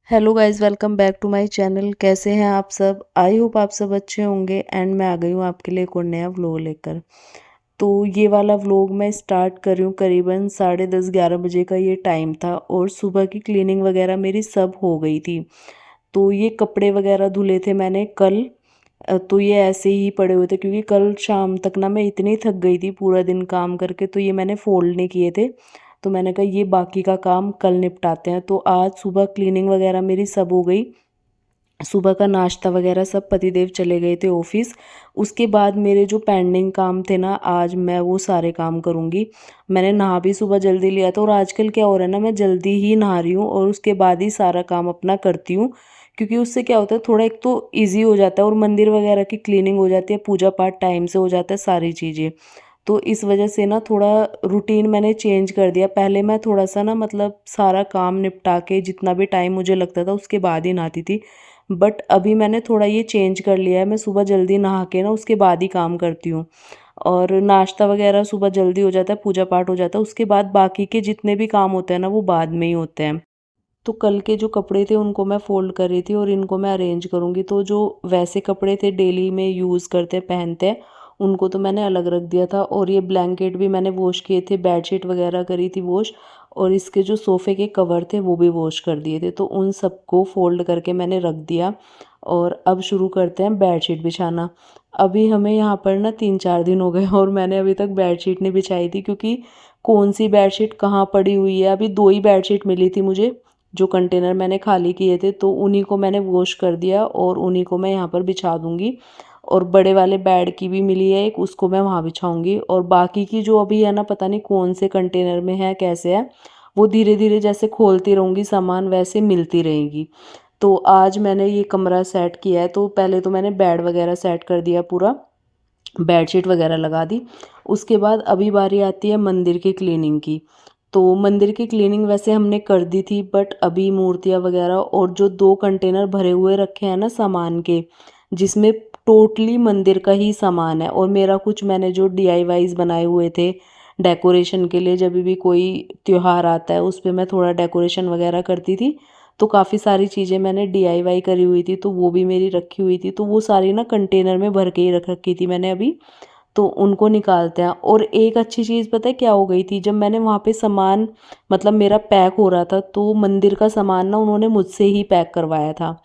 Hello guys, welcome back to my channel. कैसे हैं आप सब? आई होप आप सब अच्छे होंगे। एंड मैं आ गई हूँ आपके लिए एक और नया व्लॉग लेकर। तो ये वाला व्लॉग मैं स्टार्ट कर रही हूँ, करीबन 10:30-11 बजे का ये टाइम था और सुबह की क्लीनिंग वगैरह मेरी सब हो गई थी। तो ये कपड़े वगैरह धुले थे मैंने कल। तो ये ऐसे ही पड़े हुए थे क्योंकि कल शाम तक ना मैं इतनी थक गई थी पूरा दिन काम करके, तो ये मैंने फोल्ड नहीं किए थे। तो मैंने कहा ये बाकी का काम कल निपटाते हैं। तो आज सुबह क्लीनिंग वगैरह मेरी सब हो गई। सुबह का नाश्ता वगैरह सब पतिदेव चले गए थे ऑफिस। उसके बाद मेरे जो पेंडिंग काम थे ना, आज मैं वो सारे काम करूँगी। मैंने नहा भी सुबह जल्दी लिया था और आजकल क्या हो रहा है ना, मैं जल्दी ही नहा रही हूँ और उसके बाद ही सारा काम अपना करती हूँ। क्योंकि उससे क्या होता है, थोड़ा एक तो ईज़ी हो जाता है और मंदिर वगैरह की क्लीनिंग हो जाती है, पूजा पाठ टाइम से हो जाता है, सारी चीज़ें। तो इस वजह से ना थोड़ा रूटीन मैंने चेंज कर दिया। पहले मैं थोड़ा सा ना मतलब सारा काम निपटा के जितना भी टाइम मुझे लगता था उसके बाद ही नहाती थी। बट अभी मैंने थोड़ा ये चेंज कर लिया है, मैं सुबह जल्दी नहा के ना उसके बाद ही काम करती हूँ। और नाश्ता वगैरह सुबह जल्दी हो जाता है, पूजा पाठ हो जाता है, उसके बाद बाकी के जितने भी काम होते हैं ना वो बाद में ही होते हैं। तो कल के जो कपड़े थे उनको मैं फ़ोल्ड कर रही थी और इनको मैं अरेंज करूँगी। तो जो वैसे कपड़े थे डेली में यूज़ करते पहनते हैं, उनको तो मैंने अलग रख दिया था। और ये ब्लैंकेट भी मैंने वॉश किए थे, बेडशीट वगैरह करी थी वॉश, और इसके जो सोफ़े के कवर थे वो भी वॉश कर दिए थे। तो उन सबको फ़ोल्ड करके मैंने रख दिया। और अब शुरू करते हैं बेडशीट बिछाना। अभी हमें यहाँ पर ना 3-4 दिन हो गए और मैंने अभी तक बेडशीट नहीं बिछाई थी, क्योंकि कौन सी बेडशीट कहाँ पड़ी हुई है। अभी 2 ही बेडशीट मिली थी मुझे, जो कंटेनर मैंने खाली किए थे, तो उन्हीं को मैंने वॉश कर दिया और उन्हीं को मैं यहाँ पर बिछा दूँगी। और बड़े वाले बेड की भी मिली है एक, उसको मैं वहाँ बिछाऊँगी। और बाकी की जो अभी है ना, पता नहीं कौन से कंटेनर में है, कैसे है, वो धीरे-धीरे जैसे खोलती रहूँगी सामान वैसे मिलती रहेगी। तो आज मैंने ये कमरा सेट किया है। तो पहले तो मैंने बेड वगैरह सेट कर दिया पूरा, बेडशीट वगैरह लगा दी। उसके बाद अभी बारी आती है मंदिर की क्लीनिंग की। तो मंदिर की क्लीनिंग वैसे हमने कर दी थी, बट अभी मूर्तियाँ वगैरह और जो 2 कंटेनर भरे हुए रखे हैं ना सामान के, जिसमें टोटली मंदिर का ही सामान है। और मेरा कुछ मैंने जो डीआईवाईज़ बनाए हुए थे डेकोरेशन के लिए, जब भी कोई त्योहार आता है उस पे मैं थोड़ा डेकोरेशन वगैरह करती थी, तो काफ़ी सारी चीज़ें मैंने डीआईवाई करी हुई थी, तो वो भी मेरी रखी हुई थी। तो वो सारी ना कंटेनर में भर के ही रख रखी थी मैंने अभी। तो उनको निकालते हैं। और एक अच्छी चीज़ पता है क्या हो गई थी, जब मैंने वहाँ पे सामान मतलब मेरा पैक हो रहा था, तो मंदिर का सामान ना उन्होंने मुझसे ही पैक करवाया था।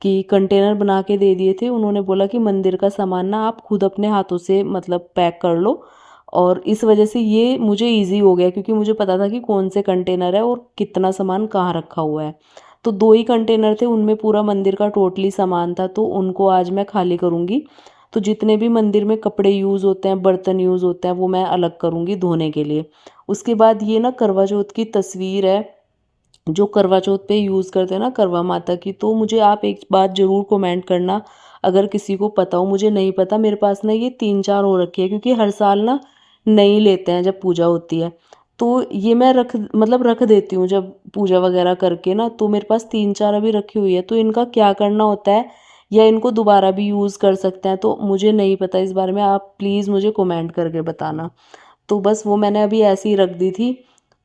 कि कंटेनर बना के दे दिए थे, उन्होंने बोला कि मंदिर का सामान ना आप खुद अपने हाथों से मतलब पैक कर लो। और इस वजह से ये मुझे ईज़ी हो गया, क्योंकि मुझे पता था कि कौन से कंटेनर है और कितना सामान कहाँ रखा हुआ है। तो 2 ही कंटेनर थे, उनमें पूरा मंदिर का टोटली सामान था, तो उनको आज मैं खाली करूँगी। तो जितने भी मंदिर में कपड़े यूज़ होते हैं, बर्तन यूज़ होते हैं, वो मैं अलग करूँगी धोने के लिए। उसके बाद ये ना करवा चौथ की तस्वीर है, जो करवा चौथ पे यूज़ करते हैं ना करवा माता की। तो मुझे आप एक बात ज़रूर कमेंट करना, अगर किसी को पता हो, मुझे नहीं पता। मेरे पास ना ये 3-4 हो रखी है, क्योंकि हर साल ना नई लेते हैं जब पूजा होती है। तो ये मैं रख देती हूँ जब पूजा वगैरह करके ना, तो मेरे पास 3-4 अभी रखी हुई है। तो इनका क्या करना होता है, या इनको दोबारा भी यूज़ कर सकते हैं, तो मुझे नहीं पता इस बारे में। आप प्लीज़ मुझे कमेंट करके बताना। तो बस वो मैंने अभी ऐसे ही रख दी थी।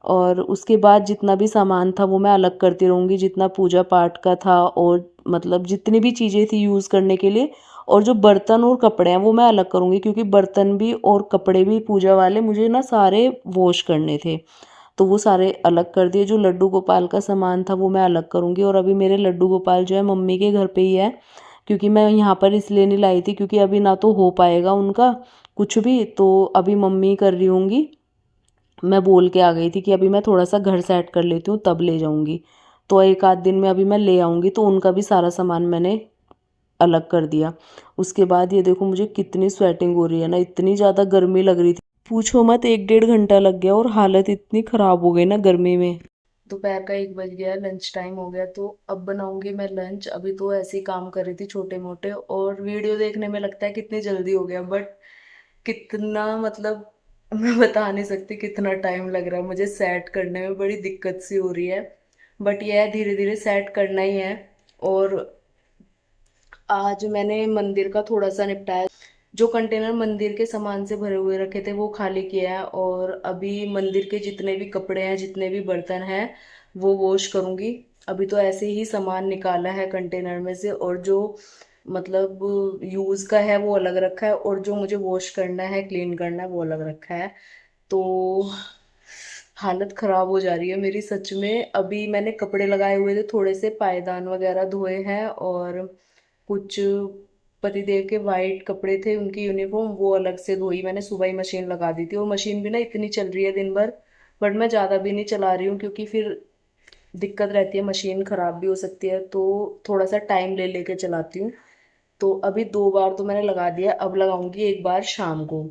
और उसके बाद जितना भी सामान था वो मैं अलग करती रहूँगी, जितना पूजा पाठ का था और मतलब जितनी भी चीज़ें थी यूज़ करने के लिए। और जो बर्तन और कपड़े हैं वो मैं अलग करूँगी, क्योंकि बर्तन भी और कपड़े भी पूजा वाले मुझे ना सारे वॉश करने थे। तो वो सारे अलग कर दिए। जो लड्डू गोपाल का सामान था वो मैं अलग करूँगी। और अभी मेरे लड्डू गोपाल जो है मम्मी के घर पे ही है, क्योंकि मैं यहाँ पर इसलिए नहीं लाई थी, क्योंकि अभी ना तो हो पाएगा उनका कुछ भी, तो अभी मम्मी कर रही होंगी। मैं बोल के आ गई थी कि अभी मैं थोड़ा-सा घर सेट कर लेती हूँ तब ले जाऊँगी। तो 1 आध दिन में अभी मैं ले आऊँगी, तो उनका भी सारा सामान मैंने अलग कर दिया। उसके बाद ये देखो मुझे कितनी स्वेटिंग हो रही है ना, इतनी ज़्यादा गर्मी लग रही थी। पूछो मत, 1 डेढ़ घंटा लग गया और हालत इतनी ख़राब हो गई ना गर्मी में। दोपहर का 1 बज गया, लंच टाइम हो गया, तो अब बनाऊँगी मैं लंच। अभी तो ऐसे ही काम कर रही थी छोटे-मोटे, और वीडियो देखने में लगता है कितनी जल्दी हो गया, बट कितना मतलब मैं बता नहीं सकती कितना टाइम लग रहा है मुझे सेट करने में, बड़ी दिक्कत सी हो रही है। बट यह है, धीरे धीरे सेट करना ही है। और आज मैंने मंदिर का थोड़ा सा निपटाया। जो कंटेनर मंदिर के सामान से भरे हुए रखे थे वो खाली किया है। और अभी मंदिर के जितने भी कपड़े हैं, जितने भी बर्तन हैं, वो वॉश करूंगी। अभी तो ऐसे ही सामान निकाला है कंटेनर में से, और जो मतलब यूज़ का है वो अलग रखा है, और जो मुझे वॉश करना है, क्लीन करना है, वो अलग रखा है। तो हालत खराब हो जा रही है मेरी सच में। अभी मैंने कपड़े लगाए हुए थे, थोड़े से पायदान वगैरह धोए हैं, और कुछ पतिदेव के वाइट कपड़े थे, उनकी यूनिफॉर्म वो अलग से धोई मैंने, सुबह ही मशीन लगा दी थी। और मशीन भी ना इतनी चल रही है दिन भर, बट मैं ज़्यादा भी नहीं चला रही हूँ क्योंकि फिर दिक्कत रहती है, मशीन ख़राब भी हो सकती है, तो थोड़ा सा टाइम ले लेके चलाती हूँ। तो अभी 2 बार तो मैंने लगा दिया, अब लगाऊंगी एक बार शाम को।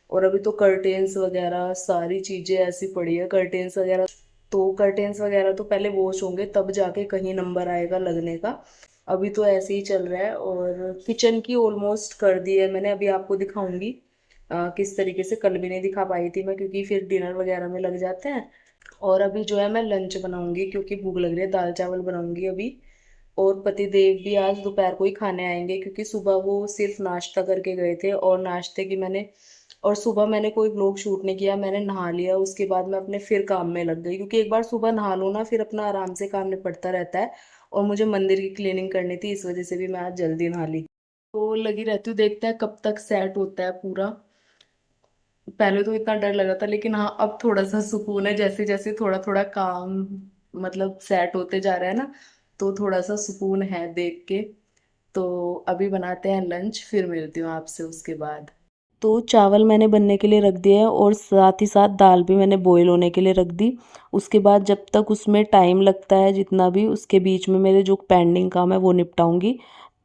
और अभी तो कर्टेन्स वगैरह सारी चीज़ें ऐसी पड़ी है, कर्टेन्स वगैरह, तो कर्टेन्स वगैरह तो पहले वॉश होंगे तब जाके कहीं नंबर आएगा लगने का। अभी तो ऐसे ही चल रहा है। और किचन की ऑलमोस्ट कर दी है मैंने, अभी आपको दिखाऊंगी किस तरीके से। कल भी नहीं दिखा पाई थी मैं क्योंकि फिर डिनर वगैरह में लग जाते हैं। और अभी जो है मैं लंच बनाऊंगी क्योंकि भूख लग रही है, दाल चावल बनाऊंगी अभी। और पतिदेव भी आज दोपहर को ही खाने आएंगे क्योंकि सुबह वो सिर्फ नाश्ता करके गए थे, और नाश्ते की मैंने, और सुबह मैंने कोई व्लॉग शूट नहीं किया, मैंने नहा लिया, उसके बाद मैं अपने फिर काम में लग गई क्योंकि एक बार सुबह नहा लो ना फिर अपना आराम से काम निपटता रहता है। और मुझे मंदिर की क्लीनिंग करनी थी, इस वजह से भी मैं आज जल्दी नहा ली। तो लगी रहती हूँ, देखते हैं कब तक सेट होता है पूरा। पहले तो इतना डर लगा था, लेकिन हाँ अब थोड़ा सा सुकून है, जैसे जैसे थोड़ा थोड़ा काम मतलब सेट होते जा रहा है ना, तो थोड़ा सा सुकून है देख के। तो अभी बनाते हैं लंच, फिर मिलती हूँ आपसे उसके बाद। तो चावल मैंने बनने के लिए रख दिया है, और साथ ही साथ दाल भी मैंने बॉईल होने के लिए रख दी। उसके बाद जब तक उसमें टाइम लगता है जितना भी, उसके बीच में मेरे जो पेंडिंग काम है वो निपटाऊंगी।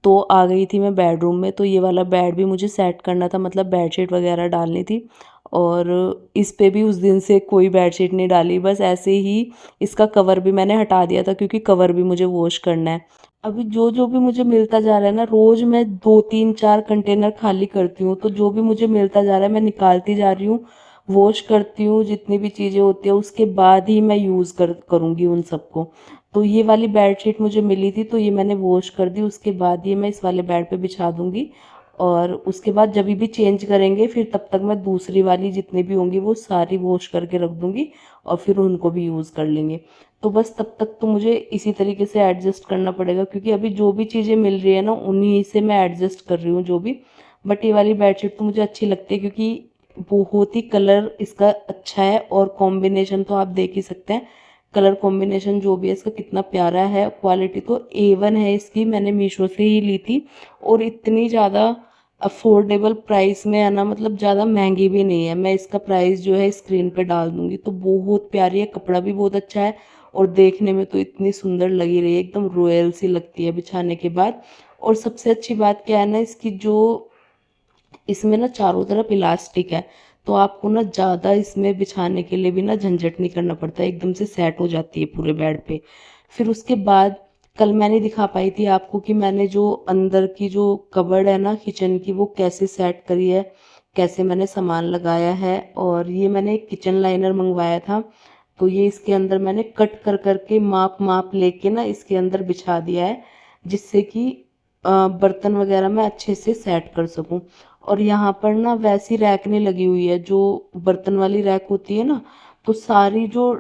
तो आ गई थी मैं बेडरूम में, तो ये वाला बेड भी मुझे सेट करना था, मतलब बेडशीट वगैरह डालनी थी। और इस पे भी उस दिन से कोई बेडशीट नहीं डाली, बस ऐसे ही इसका कवर भी मैंने हटा दिया था क्योंकि कवर भी मुझे वॉश करना है। अभी जो जो भी मुझे मिलता जा रहा है ना, रोज मैं 2 3 4 कंटेनर खाली करती हूँ, तो जो भी मुझे मिलता जा रहा है मैं निकालती जा रही हूँ, वॉश करती हूँ, जितनी भी चीज़ें होती है उसके बाद ही मैं यूज़ करूँगी उन सबको। तो ये वाली बेडशीट मुझे मिली थी, तो ये मैंने वॉश कर दी, उसके बाद ये मैं इस वाले बेड पे बिछा दूँगी। और उसके बाद जब भी चेंज करेंगे फिर तब तक मैं दूसरी वाली जितनी भी होंगी वो सारी वॉश करके रख दूँगी, और फिर उनको भी यूज़ कर लेंगे। तो बस तब तक तो मुझे इसी तरीके से एडजस्ट करना पड़ेगा क्योंकि अभी जो भी चीज़ें मिल रही है ना उन्हीं से मैं एडजस्ट कर रही हूँ जो भी। बट ये वाली बेडशीट तो मुझे अच्छी लगती है क्योंकि बहुत ही कलर इसका अच्छा है, और कॉम्बिनेशन तो आप देख ही सकते हैं, कलर कॉम्बिनेशन जो भी है इसका कितना प्यारा है। क्वालिटी तो A1 है इसकी, मैंने मीशो से ही ली थी, और इतनी ज़्यादा अफोर्डेबल प्राइस में है ना, मतलब ज़्यादा महंगी भी नहीं है। मैं इसका प्राइस जो है स्क्रीन पे डाल दूँगी। तो बहुत प्यारी है, कपड़ा भी बहुत अच्छा है, और देखने में तो इतनी सुंदर लगी रही है, एकदम रॉयल सी लगती है बिछाने के बाद। और सबसे अच्छी बात क्या है ना इसकी, जो इसमें ना चारों तरफ इलास्टिक है, तो आपको ना ज़्यादा इसमें बिछाने के लिए भी ना झंझट नहीं करना पड़ता, एकदम से सेट हो जाती है पूरे बेड पे। फिर उसके बाद कल मैंने दिखा पाई थी आपको कि मैंने जो अंदर की जो कबर्ड है ना किचन की, वो कैसे सेट करी है, कैसे मैंने सामान लगाया है। और ये मैंने एक किचन लाइनर मंगवाया था, तो ये इसके अंदर मैंने कट कर करके माप माप लेके ना इसके अंदर बिछा दिया है, जिससे कि बर्तन वगैरह मैं अच्छे से सेट कर सकूं। और यहाँ पर ना वैसी रैक नहीं लगी हुई है जो बर्तन वाली रैक होती है ना, तो सारी जो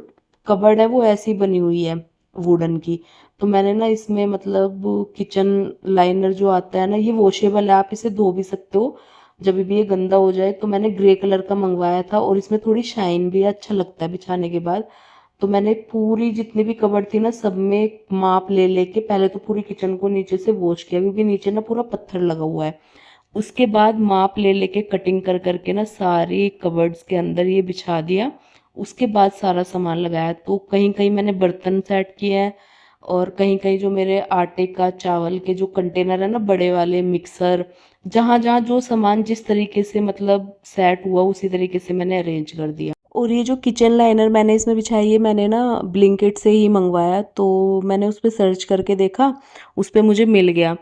कबर्ड है वो ऐसी बनी हुई है वुडन की। तो मैंने ना इसमें मतलब किचन लाइनर जो आता है ना, ये वॉशेबल है, आप इसे धो भी सकते हो जब भी ये गंदा हो जाए। तो मैंने ग्रे कलर का मंगवाया था, और इसमें थोड़ी शाइन भी है, अच्छा लगता है बिछाने के बाद। तो मैंने पूरी जितनी भी कबर्ड थी ना सब में माप ले लेके पहले तो पूरी किचन को नीचे से वॉश किया क्योंकि नीचे ना पूरा पत्थर लगा हुआ है। उसके बाद माप ले लेके कटिंग कर करके ना सारी कबर्ड्स के अंदर ये बिछा दिया। उसके बाद सारा सामान लगाया, तो कहीं कहीं मैंने बर्तन सेट किए हैं, और कहीं कहीं जो मेरे आटे का चावल के जो कंटेनर है ना बड़े वाले, मिक्सर, जहाँ जहाँ जो सामान जिस तरीके से मतलब सेट हुआ उसी तरीके से मैंने अरेंज कर दिया। और ये जो किचन लाइनर मैंने इसमें बिछाई है, मैंने ना ब्लिंकिट से ही मंगवाया, तो मैंने उस पर सर्च करके देखा, उस पर मुझे मिल गया।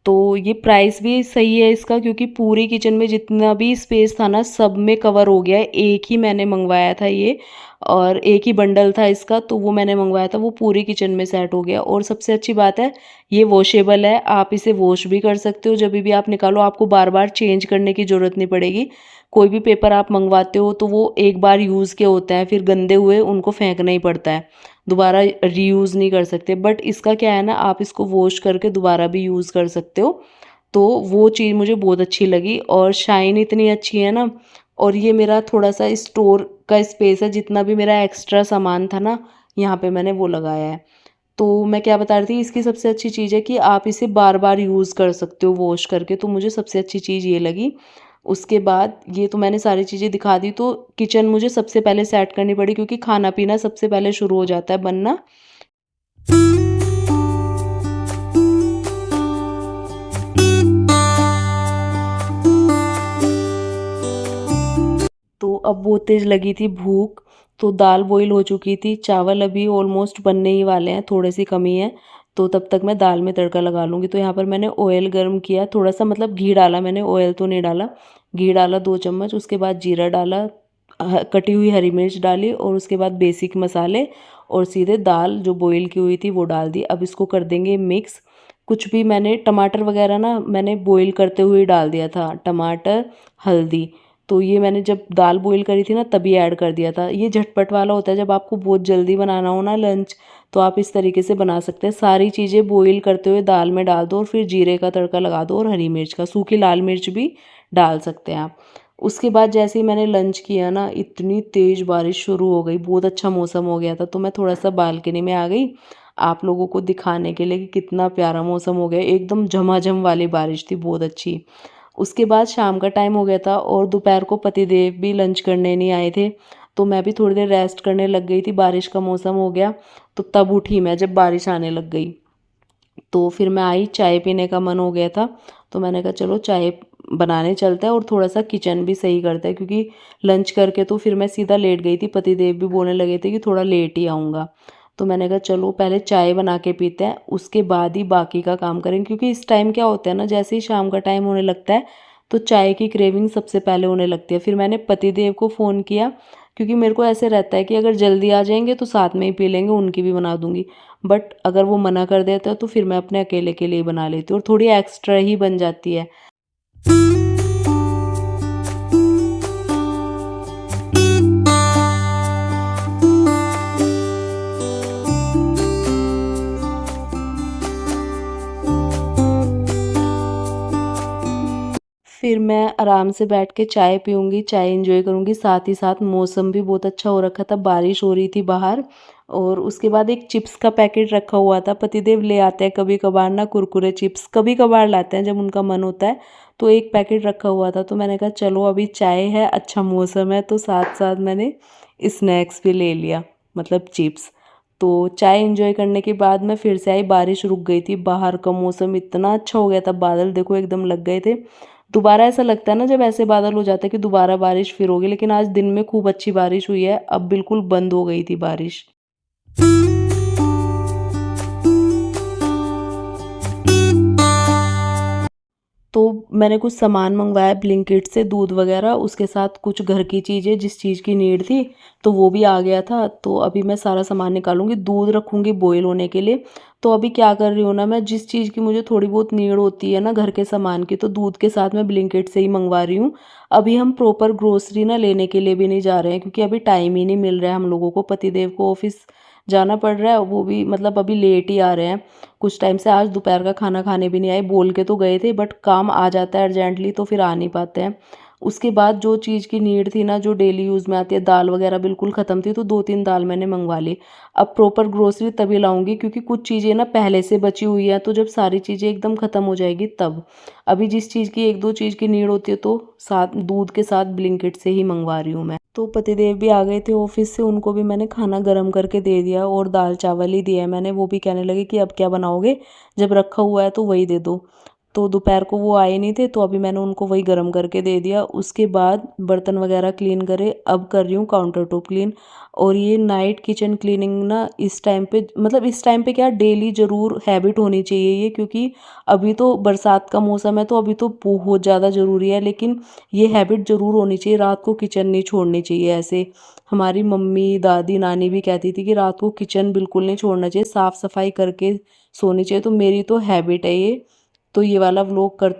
तो ये प्राइस भी सही है इसका क्योंकि पूरी किचन में जितना भी स्पेस था ना सब में कवर हो गया है। एक ही मैंने मंगवाया था ये, और एक ही बंडल था इसका, तो वो मैंने मंगवाया था, वो पूरी किचन में सेट हो गया। और सबसे अच्छी बात है ये वॉशेबल है, आप इसे वॉश भी कर सकते हो, जब भी आप निकालो आपको बार बार चेंज करने की ज़रूरत नहीं पड़ेगी। कोई भी पेपर आप मंगवाते हो तो वो एक बार यूज़ के होते हैं, फिर गंदे हुए उनको फेंकना ही पड़ता है। दोबारा रीयूज़ नहीं कर सकते। बट इसका क्या है ना, आप इसको वॉश करके दोबारा भी यूज़ कर सकते हो। तो वो चीज़ मुझे बहुत अच्छी लगी और शाइन इतनी अच्छी है ना। और ये मेरा थोड़ा-सा स्टोर का स्पेस है, जितना भी मेरा एक्स्ट्रा सामान था ना, यहाँ पे मैंने वो लगाया है। तो मैं क्या बता रही थी, इसकी सबसे अच्छी चीज़ है कि आप इसे बार-बार यूज़ कर सकते हो वॉश करके, तो मुझे सबसे अच्छी चीज़ ये लगी। उसके बाद ये तो मैंने सारी चीज़ें दिखा दी, तो किचन मुझे सबसे पहले सेट करनी पड़ी क्योंकि खाना-पीना सबसे पहले शुरू हो जाता है बनना। तो अब बहुत तेज़ लगी थी भूख, तो दाल बॉईल हो चुकी थी, चावल अभी ऑलमोस्ट बनने ही वाले हैं, थोड़ी-सी कमी है, तो तब तक मैं दाल में तड़का लगा लूँगी। तो यहाँ पर मैंने ऑयल गरम किया, थोड़ा-सा मतलब घी डाला मैंने, ऑयल तो नहीं डाला। घी डाला 2 चम्मच, उसके बाद जीरा डाला, कटी हुई हरी मिर्च डाली और उसके बाद बेसिक मसाले और सीधे दाल जो बॉईल की हुई थी वो डाल दी। अब इसको कर देंगे मिक्स। कुछ भी मैंने टमाटर वगैरह ना मैंने बॉईल करते हुए ही डाल दिया था, टमाटर, हल्दी। तो ये मैंने जब दाल बॉईल करी थी ना तभी ऐड कर दिया था। ये झटपट वाला होता है, जब आपको बहुत जल्दी बनाना हो ना लंच, तो आप इस तरीके से बना सकते हैं। सारी चीज़ें बॉईल करते हुए दाल में डाल दो और फिर जीरे का तड़का लगा दो और हरी मिर्च का, सूखी लाल मिर्च भी डाल सकते हैं आप। उसके बाद जैसे ही मैंने लंच किया ना, इतनी तेज़ बारिश शुरू हो गई, बहुत अच्छा मौसम हो गया था, तो मैं थोड़ा-सा बालकनी में आ गई, आप लोगों को दिखाने के लिए कि कितना प्यारा मौसम हो गया। एकदम झमाझम वाली बारिश थी, बहुत अच्छी। उसके बाद शाम का टाइम हो गया था और दोपहर को पतिदेव भी लंच करने नहीं आए थे, तो मैं भी थोड़ी देर रेस्ट करने लग गई थी। बारिश का मौसम हो गया, तो तब उठी मैं जब बारिश आने लग गई। तो फिर मैं आई, चाय पीने का मन हो गया था, तो मैंने कहा चलो चाय बनाने चलते हैं और थोड़ा-सा किचन भी सही करते हैं, क्योंकि लंच करके तो फिर मैं सीधा लेट गई थी। पतिदेव भी बोलने लगे थे कि थोड़ा लेट ही आऊँगा। तो मैंने कहा चलो पहले चाय बना के पीते हैं, उसके बाद ही बाकी का काम करेंगे, क्योंकि इस टाइम क्या होता है ना, जैसे ही शाम का टाइम होने लगता है, तो चाय की क्रेविंग सबसे पहले होने लगती है। फिर मैंने पतिदेव को फ़ोन किया, क्योंकि मेरे को ऐसे रहता है कि अगर जल्दी आ जाएँगे तो साथ में ही पी लेंगे, उनकी भी बना दूँगी। बट अगर वो मना कर देता है तो फिर मैं अपने अकेले के लिए ही बना लेती हूँ और थोड़ी एक्स्ट्रा ही बन जाती है। फिर मैं आराम से बैठ के चाय पीऊँगी, चाय एन्जॉय करूँगी, साथ ही साथ मौसम भी बहुत अच्छा हो रखा था, बारिश हो रही थी बाहर। और उसके बाद एक चिप्स का पैकेट रखा हुआ था, पतिदेव ले आते हैं कभी-कभार ना कुरकुरे चिप्स, कभी-कभार लाते हैं जब उनका मन होता है, तो एक पैकेट रखा हुआ था, तो मैंने कहा चलो अभी चाय है, अच्छा मौसम है, तो साथ-साथ मैंने स्नैक्स भी ले लिया, मतलब चिप्स। तो चाय एन्जॉय करने के बाद मैं फिर से आई, बारिश रुक गई थी, बाहर का मौसम इतना अच्छा हो गया था, बादल देखो एकदम लग गए थे। दोबारा ऐसा लगता है ना जब ऐसे बादल हो जाते हैं कि दोबारा बारिश फिर होगी, लेकिन आज दिन में खूब अच्छी बारिश हुई है, अब बिल्कुल बंद हो गई थी बारिश। तो मैंने कुछ सामान मंगवाया ब्लिंकिट से, दूध वगैरह, उसके साथ कुछ घर की चीज़ें जिस चीज़ की नीड थी, तो वो भी आ गया था। तो अभी मैं सारा सामान निकालूंगी, दूध रखूंगी बॉईल होने के लिए। तो अभी क्या कर रही हूँ ना, मैं जिस चीज़ की मुझे थोड़ी बहुत नीड होती है ना घर के सामान की, तो दूध के साथ मैं ब्लिंकिट से ही मंगवा रही हूँ। अभी हम प्रॉपर ग्रोसरी ना लेने के लिए भी नहीं जा रहे हैं, क्योंकि अभी टाइम ही नहीं मिल रहा है हम लोगों को, पतिदेव को ऑफिस जाना पड़ रहा है, वो भी मतलब अभी लेट ही आ रहे हैं कुछ टाइम से। आज दोपहर का खाना खाने भी नहीं आए, बोल के तो गए थे, बट काम आ जाता है अर्जेंटली तो फिर आ नहीं पाते हैं। उसके बाद जो चीज़ की नीड थी ना, जो डेली यूज़ में आती है, दाल वगैरह बिल्कुल ख़त्म थी, तो 2-3 दाल मैंने मंगवा ली। अब प्रॉपर ग्रोसरी तभी लाऊंगी, क्योंकि कुछ चीज़ें ना पहले से बची हुई है, तो जब सारी चीज़ें एकदम ख़त्म हो जाएगी तब। अभी जिस चीज़ की 1-2 चीज़ की नीड होती है, तो साथ दूध के साथ ब्लिंकिट से ही मंगवा रही हूँ मैं। तो पतिदेव भी आ गए थे ऑफिस से, उनको भी मैंने खाना गर्म करके दे दिया और दाल चावल ही दिया है मैंने। वो भी कहने लगे कि अब क्या बनाओगे, जब रखा हुआ है तो वही दे दो। तो दोपहर को वो आए नहीं थे, तो अभी मैंने उनको वही गर्म करके दे दिया। उसके बाद बर्तन वगैरह क्लीन करे, अब कर रही हूँ काउंटर टॉप क्लीन। और ये नाइट किचन क्लीनिंग ना इस टाइम पे, मतलब इस टाइम पे क्या डेली ज़रूर हैबिट होनी चाहिए ये, क्योंकि अभी तो बरसात का मौसम है, तो अभी तो बहुत ज़्यादा ज़रूरी है। लेकिन ये हैबिट ज़रूर होनी चाहिए, रात को किचन नहीं छोड़नी चाहिए ऐसे। हमारी मम्मी दादी नानी भी कहती थी कि रात को किचन बिल्कुल नहीं छोड़ना चाहिए, साफ़ सफाई करके सोनी चाहिए। तो मेरी तो हैबिट है ये, तो ये वाला व्लॉग करती हूँ।